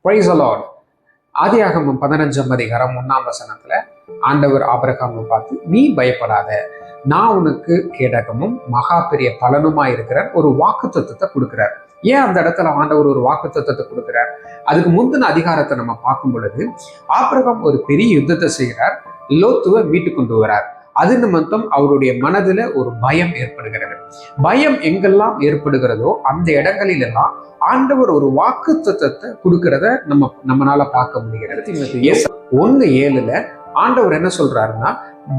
Praise the Lord. ஆதியாகமம் 15ஆம் அதிகாரம் 1ஆம் வசனத்துல ஆண்டவர் ஆபிரகாமை பார்த்து, நீ பயப்படாத, நான் உனக்கு கேடகமும் மகா பெரிய பலனுமா இருக்கிற ஒரு வாக்குத்தத்தத்தை கொடுக்கிறார். ஏன் அந்த இடத்துல ஆண்டவர் ஒரு வாக்குத்தத்தத்தை கொடுக்கிறார்? அதுக்கு முந்தின அதிகாரத்தை நம்ம பார்க்கும் பொழுது ஆபிரகாம் ஒரு பெரிய யுத்தத்தை செய்கிறார், லோத்துவை மீட்டு கொண்டு வரார். அது நிமித்தம் அவருடைய மனதுல ஒரு பயம் ஏற்படுகிறது. பயம் எங்கெல்லாம் ஏற்படுகிறதோ அந்த இடங்களில் எல்லாம் ஆண்டவர் ஒரு வாக்குத்தத்தத்தை கொடுக்கிறத நம்மளால பார்க்க முடிகிறது. 1:7 ஆண்டவர் என்ன சொல்றாருன்னா,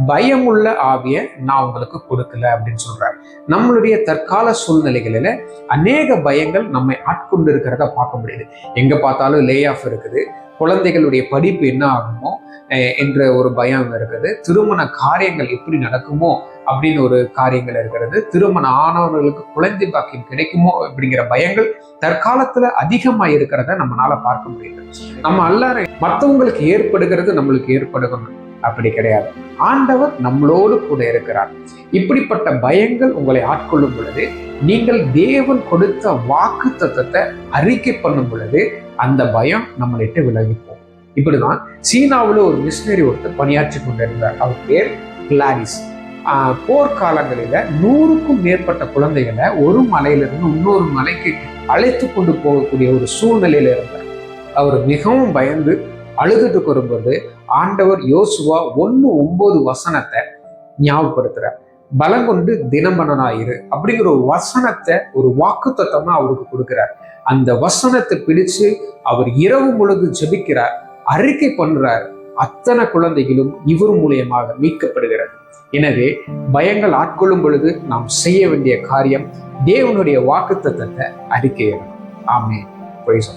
பயமுள்ள ஆவிய நான் உங்களுக்கு கொடுக்கல அப்படின்னு சொல்றாரு. நம்மளுடைய தற்கால சூழ்நிலைகளில அநேக பயங்கள் நம்மை ஆட்கொண்டு இருக்கிறத பார்க்க முடியுது. எங்க பார்த்தாலும் லே ஆஃப் இருக்குது, குழந்தைகளுடைய படிப்பு என்ன ஆகுமோ என்ற ஒரு பயம் இருக்குது, திருமண காரியங்கள் எப்படி நடக்குமோ அப்படின்னு ஒரு காரியங்கள் இருக்கிறது, திருமண ஆனவர்களுக்கு குழந்தை பாக்கியம் கிடைக்குமோ அப்படிங்கிற பயங்கள் தற்காலத்துல அதிகமா இருக்கிறத நம்மளால பார்க்க முடியுது. நம்ம எல்லாரும் மற்றவங்களுக்கு ஏற்படுகிறது நம்மளுக்கு ஏற்படுகணும் அப்படி கிடையாது. ஆண்டவர் நம்மளோடு கூட இருக்கிறார். இப்படிப்பட்ட பயங்கள் உங்களை ஆட்கொள்ளும் பொழுது நீங்கள் தேவன் கொடுத்த வாக்குத்தத்தத்தை அறிக்கை பண்ணும் பொழுது அந்த பயம் நம்மளிட்டு விலகிப்போம். இப்படிதான் சீனாவில் ஒரு மிஷினரி ஒருத்தர் பணியாற்றி கொண்டிருந்தார். அவர் பேர் கிளாரிஸ். போர்க்காலங்களில 100க்கும் மேற்பட்ட குழந்தைகளை ஒரு மலையிலிருந்து இன்னொரு மலைக்கு அழைத்து கொண்டு போகக்கூடிய ஒரு சூழ்நிலையில இருந்தார். அவர் மிகவும் பயந்து அழுதுட்டு வரும்போது ஆண்டவர் யோசுவா 1:9 வசனத்தை ஞாபகப்படுத்துறார். பலங்கொண்டு தினம்பனாயிரு அப்படிங்கிற ஒரு வசனத்தை ஒரு வாக்குத்தத்தமா அவருக்கு கொடுக்கிறார். அந்த வசனத்தை பிடிச்சு அவர் இரவு முழுது ஜெபிக்கிறார், அறிக்கை பண்றார். அத்தனை குழந்தைகளும் இவர் மூலியமாக மீட்கப்படுகிறது. எனவே பயங்கள் ஆட்கொள்ளும் பொழுது நாம் செய்ய வேண்டிய காரியம் தேவனுடைய வாக்குத்தத்தத்தை அறிக்கையிடணும். ஆமென். பிரைஸ்.